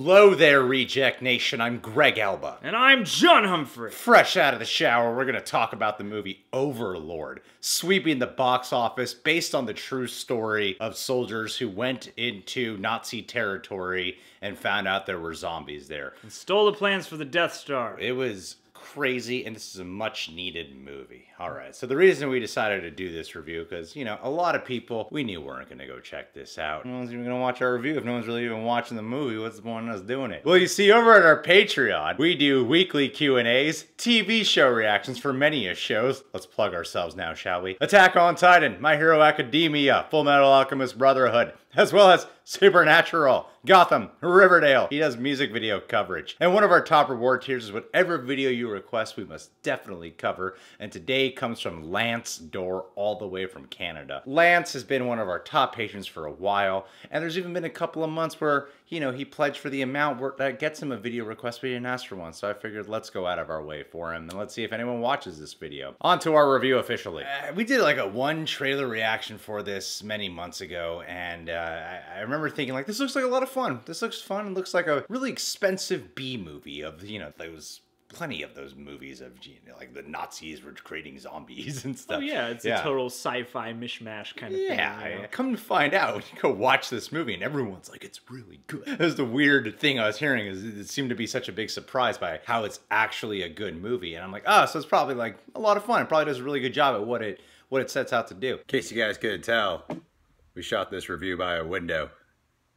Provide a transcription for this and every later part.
Hello there, Reject Nation. I'm Greg Elba. And I'm John Humphrey. Fresh out of the shower, we're going to talk about the movie Overlord, sweeping the box office based on the true story of soldiers who went into Nazi territory and found out there were zombies there. And stole the plans for the Death Star. It was crazy, and this is a much needed movie. All right, so the reason we decided to do this review, because, you know, a lot of people, we knew weren't going to go check this out. No one's even going to watch our review if no one's really even watching the movie. What's the point of us doing it? Well, you see, over at our Patreon, we do weekly Q&As, TV show reactions for many shows. Let's plug ourselves now, shall we? Attack on Titan, My Hero Academia, Full Metal Alchemist Brotherhood, as well as Supernatural, Gotham, Riverdale. He does music video coverage. And one of our top reward tiers is whatever video you request, we must definitely cover. And today comes from Lance Dorr, all the way from Canada. Lance has been one of our top patrons for a while, and there's even been a couple of months where, you know, he pledged for the amount that gets him a video request, but he didn't ask for one. So I figured let's go out of our way for him, and let's see if anyone watches this video. On to our review officially. We did like a one trailer reaction for this many months ago, and I remember thinking, like, this looks like a lot of fun. This looks fun. It looks like a really expensive B movie of, you know, those plenty of those movies of, you know, like the Nazis were creating zombies and stuff. Oh yeah, it's a total sci-fi mishmash kind of thing. Yeah, come to find out, you go watch this movie and everyone's like, it's really good. That's the weird thing I was hearing, is it seemed to be such a big surprise by how it's actually a good movie. And I'm like, oh, so it's probably like a lot of fun. It probably does a really good job at what it sets out to do. In case you guys couldn't tell, we shot this review by a window,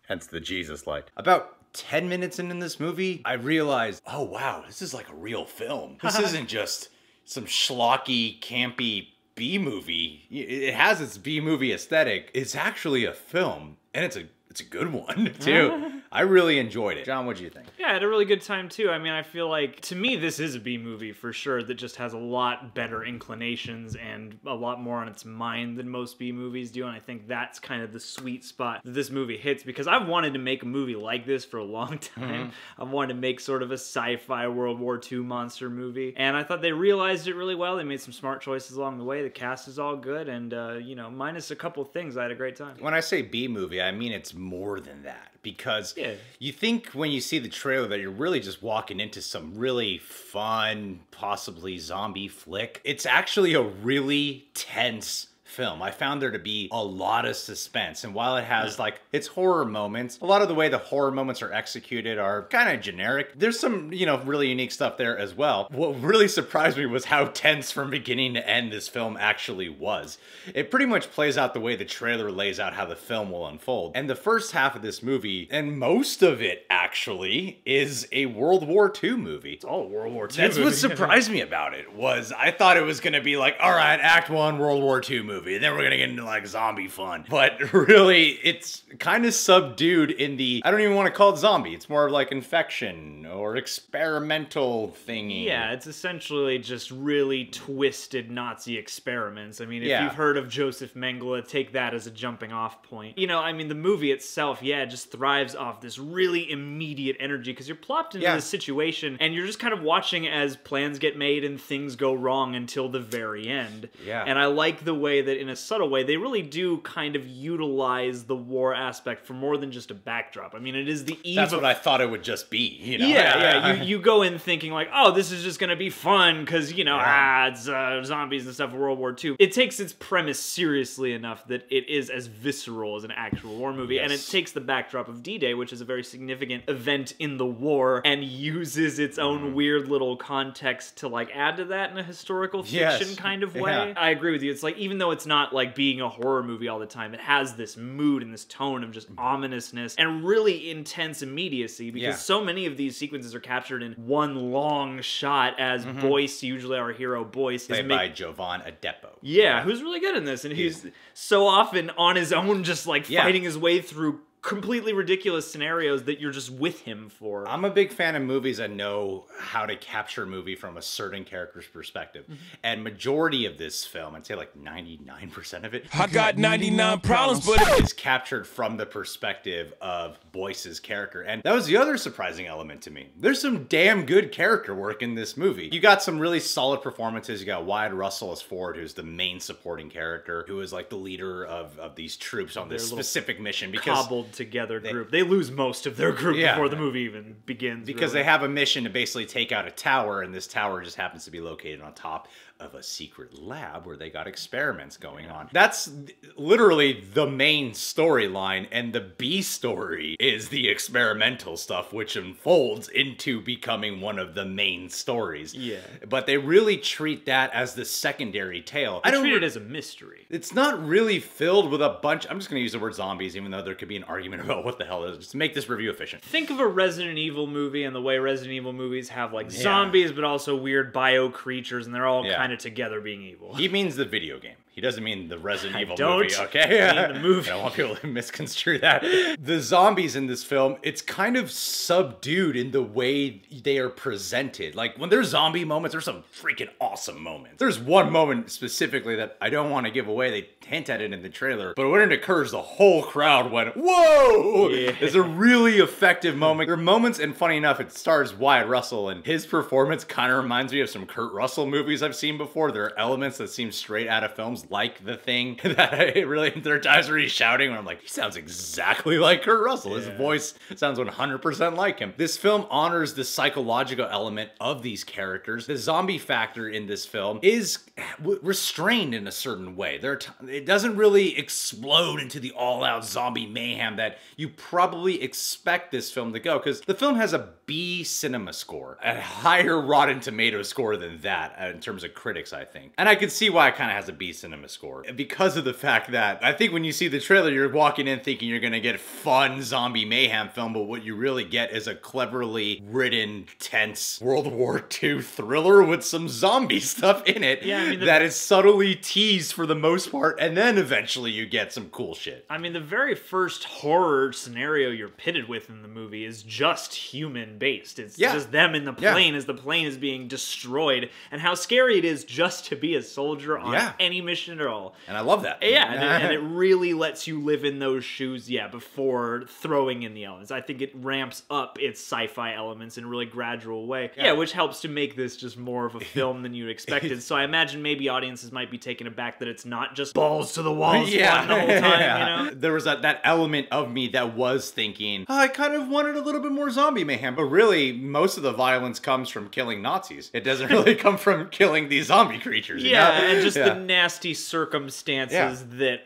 hence the Jesus light. About 10 minutes in this movie, I realized, oh wow, this is like a real film. This isn't just some schlocky, campy B movie. It has its B movie aesthetic. It's actually a film, and it's a good one too. I really enjoyed it. John, what do you think? Yeah, I had a really good time too. I mean, I feel like, to me, this is a B movie for sure that just has a lot better inclinations and a lot more on its mind than most B movies do, and I think that's kind of the sweet spot that this movie hits, because I've wanted to make a movie like this for a long time. I've wanted to make sort of a sci-fi World War II monster movie, and I thought they realized it really well. They made some smart choices along the way. The cast is all good, and, you know, minus a couple things, I had a great time. When I say B movie, I mean it's more than that, because you think when you see the trailer that you're really just walking into some really fun, possibly zombie flick. It's actually a really tense film. I found there to be a lot of suspense, and while it has like its horror moments, a lot of the way the horror moments are executed are kind of generic. There's some, you know, really unique stuff there as well. What really surprised me was how tense from beginning to end this film actually was. It pretty much plays out the way the trailer lays out how the film will unfold. And the first half of this movie, and most of it actually, is a World War II movie. It's all a World War II That's movie. what surprised me about it, was I thought it was gonna be like, all right, Act 1 World War II movie, and then we're gonna get into like zombie fun. But really, it's kind of subdued in the, I don't even want to call it zombie. It's more of like infection or experimental thingy. Yeah, it's essentially just really twisted Nazi experiments. I mean, if you've heard of Joseph Mengele, take that as a jumping off point. You know, I mean, the movie itself, yeah, just thrives off this really immediate energy, because you're plopped into this situation and you're just kind of watching as plans get made and things go wrong until the very end. Yeah. And I like the way that, in a subtle way, they really do kind of utilize the war aspect for more than just a backdrop. I mean, it is the eve That's of... what I thought it would just be, you know? Yeah. You go in thinking like, oh, this is just gonna be fun because, you know, it's zombies and stuff, World War II. It takes its premise seriously enough that it is as visceral as an actual war movie, and it takes the backdrop of D-Day, which is a very significant event in the war, and uses its own weird little context to like add to that in a historical fiction kind of way. I agree with you. It's like, even though it's not like being a horror movie all the time, it has this mood and this tone of just ominousness and really intense immediacy, because so many of these sequences are captured in one long shot as Boyce, usually our hero Boyce, played by Jovan Adepo. Yeah, who's really good in this, and he's so often on his own, just like fighting his way through completely ridiculous scenarios that you're just with him for. I'm a big fan of movies that know how to capture a movie from a certain character's perspective. And majority of this film, I'd say like 99% of it, I got 99 problems, but is captured from the perspective of Boyce's character. And that was the other surprising element to me. There's some damn good character work in this movie. You got some really solid performances. You got Wyatt Russell as Ford, who's the main supporting character, who is like the leader of these troops on this specific mission. Because cobbled huddled together group. They lose most of their group Yeah. before the movie even begins. Because really. they have a mission to basically take out a tower, and this tower just happens to be located on top of a secret lab where they got experiments going on. That's literally the main storyline, and the B story is the experimental stuff, which unfolds into becoming one of the main stories. Yeah. But they really treat that as the secondary tale. I treat it as a mystery. It's not really filled with a bunch. I'm just going to use the word zombies, even though there could be an argument about what the hell it is, just to make this review efficient. Think of a Resident Evil movie and the way Resident Evil movies have like zombies, but also weird bio creatures, and they're all kind of together being evil. He means the video game. He doesn't mean the Resident Evil don't movie, okay? mean the movie. I don't want people to misconstrue that. The zombies in this film, it's kind of subdued in the way they are presented. Like, when there's zombie moments, there's some freaking awesome moments. There's one moment specifically that I don't want to give away. They hint at it in the trailer. But when it occurs, the whole crowd went, whoa! Yeah. It's a really effective moment. There are moments, and funny enough, it stars Wyatt Russell, and his performance kind of reminds me of some Kurt Russell movies I've seen before. There are elements that seem straight out of films like The Thing that there are times where he's shouting where I'm like, he sounds exactly like Kurt Russell. His voice sounds 100% like him. This film honors the psychological element of these characters. The zombie factor in this film is restrained in a certain way. It doesn't really explode into the all-out zombie mayhem that you probably expect this film to go, because the film has a B cinema score, a higher Rotten Tomatoes score than that in terms of critics, I think. And I can see why it kind of has a B cinema score, because of the fact that I think when you see the trailer, you're walking in thinking you're gonna get fun zombie mayhem film, but what you really get is a cleverly written, tense World War II thriller with some zombie stuff in it that is subtly teased for the most part, and then eventually you get some cool shit. I mean, the very first horror scenario you're pitted with in the movie is just human-based. It's just them in the plane as the plane is being destroyed, and how scary it is just to be a soldier on any mission at all. And I love that. Yeah, and it really lets you live in those shoes, before throwing in the elements. I think it ramps up its sci-fi elements in a really gradual way. Yeah, which helps to make this just more of a film than you expected. So I imagine maybe audiences might be taken aback that it's not just balls to the walls the whole time, you know? There was that element of me that was thinking, I kind of wanted a little bit more zombie mayhem, but really, most of the violence comes from killing Nazis. It doesn't really come from killing these zombie creatures. You know? And just the nasty circumstances that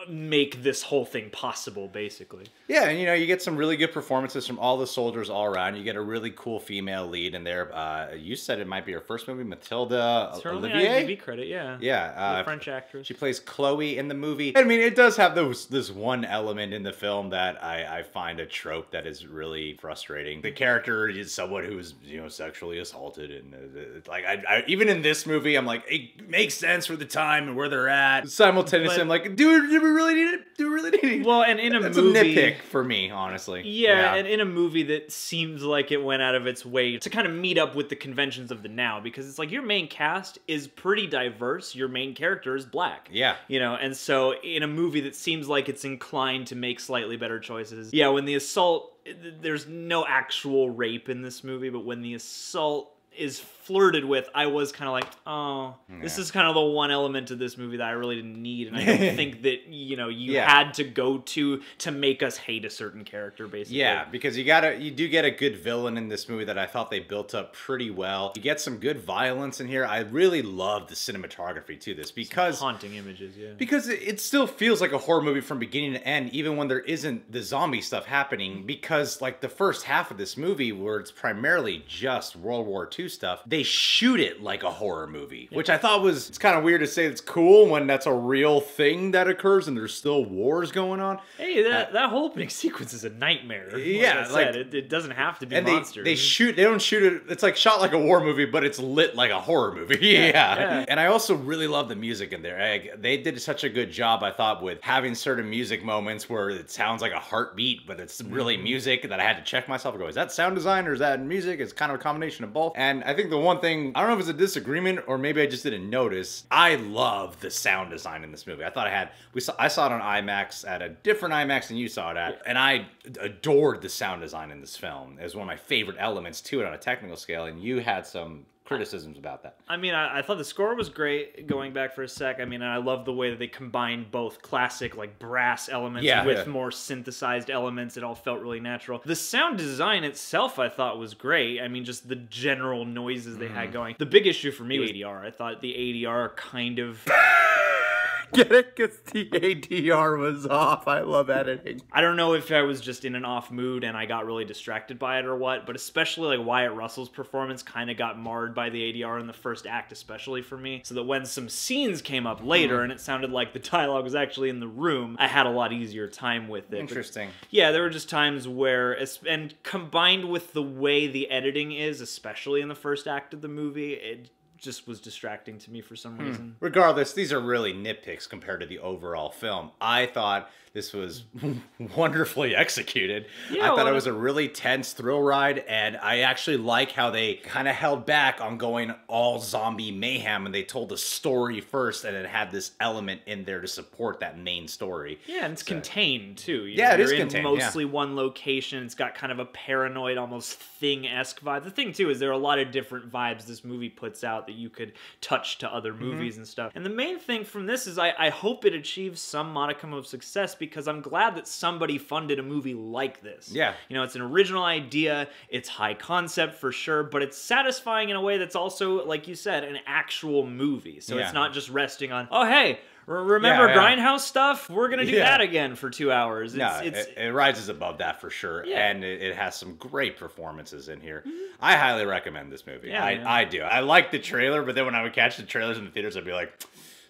make this whole thing possible, basically. Yeah, and you get some really good performances from all the soldiers all around. You get a really cool female lead in there. You said it might be her first movie, Matilda Olivier? IMDb credit, yeah. Yeah. The French actress. She plays Chloe in the movie. I mean, it does have this one element in the film that I find a trope that is really frustrating. The character is someone who's, sexually assaulted, and even in this movie, I'm like, it makes sense for the time and where they're at. Simultaneously, I'm like, dude, do we really need it? Do we really need it? Well, and in a That's movie... a nitpick for me, honestly. Yeah, and in a movie that seems like it went out of its way to kind of meet up with the conventions of the now, because it's like your main cast is pretty diverse. Your main character is black. Yeah. And so in a movie that seems like it's inclined to make slightly better choices. Yeah, when the assault... There's no actual rape in this movie, but when the assault is flirted with, I was kind of like, this is kind of the one element of this movie that I really didn't need, and I don't think that you had to go to make us hate a certain character, basically. Yeah, because you do get a good villain in this movie that I thought they built up pretty well. You get some good violence in here. I really love the cinematography to this, because some haunting images, because it still feels like a horror movie from beginning to end, even when there isn't the zombie stuff happening. Because like the first half of this movie, where it's primarily just World War II stuff, they shoot it like a horror movie, which I thought it's kind of weird to say it's cool when that's a real thing that occurs and there's still wars going on. Hey, that whole opening sequence is a nightmare. It doesn't have to be monsters. They don't shoot it. It's like shot like a war movie, but it's lit like a horror movie. Yeah. And I also really love the music in there. They did such a good job, I thought, with having certain music moments where it sounds like a heartbeat, but it's really music that I had to check myself and go, is that sound design or is that music? It's kind of a combination of both. And I think the one thing, I don't know if it's a disagreement or maybe I just didn't notice, I love the sound design in this movie. I thought I saw it on IMAX at a different IMAX than you saw it at, and I adored the sound design in this film. It was one of my favorite elements to it on a technical scale, and you had some criticisms about that. I mean, I thought the score was great, going back for a sec. I mean, I love the way that they combined both classic, like, brass elements with more synthesized elements. It all felt really natural. The sound design itself, I thought, was great. I mean, just the general noises they had going. The big issue for me was ADR. I thought the ADR kind of... Get it? Because the ADR was off. I love editing. I don't know if I was just in an off mood and I got really distracted by it or what, but especially like Wyatt Russell's performance kind of got marred by the ADR in the first act, especially for me. So that when some scenes came up later and it sounded like the dialogue was actually in the room, I had a lot easier time with it. Interesting. But yeah, there were just times where, and combined with the way the editing is, especially in the first act of the movie, it just was distracting to me for some reason. Regardless, these are really nitpicks compared to the overall film. I thought this was wonderfully executed. Yeah, I thought it was a really tense thrill ride, and I actually like how they kind of held back on going all zombie mayhem, and they told the story first, and it had this element in there to support that main story. Yeah, and it's contained, too. Yeah, it is You're in contained, mostly one location. It's got kind of a paranoid, almost Thing-esque vibe. The thing, too, is there are a lot of different vibes this movie puts out that you could touch to other movies and stuff. And the main thing from this is I hope it achieves some modicum of success, because I'm glad that somebody funded a movie like this. Yeah. You know, it's an original idea, it's high concept for sure, but it's satisfying in a way that's also, like you said, an actual movie. So it's not just resting on, oh, hey, remember Grindhouse stuff? We're going to do that again for 2 hours. It rises above that for sure, and it has some great performances in here. I highly recommend this movie. Yeah, I do. I like the trailer, but then when I would catch the trailers in the theaters, I'd be like,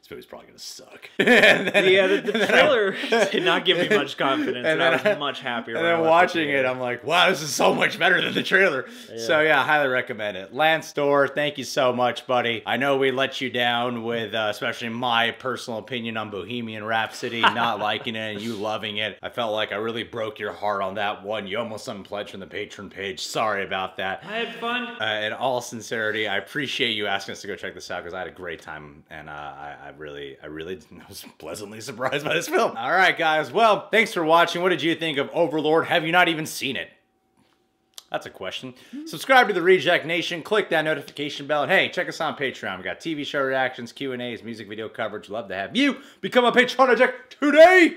this movie's probably going to suck. The trailer did not give me much confidence, and I was much happier. And then watching it, I'm like, wow, this is so much better than the trailer. Yeah. So yeah, I highly recommend it. Lance Dorr, thank you so much, buddy. I know we let you down with, especially my personal opinion on Bohemian Rhapsody, not liking it and you loving it. I felt like I really broke your heart on that one. You almost unpledged from the Patreon page. Sorry about that. I had fun. In all sincerity, I appreciate you asking us to go check this out, because I had a great time, and I really was pleasantly surprised by this film. All right, guys. Well, thanks for watching. What did you think of Overlord? Have you not even seen it? That's a question. Subscribe to the Reject Nation. Click that notification bell. And hey, check us on Patreon. We got TV show reactions, Q&As, music video coverage. Love to have you become a Patreon today.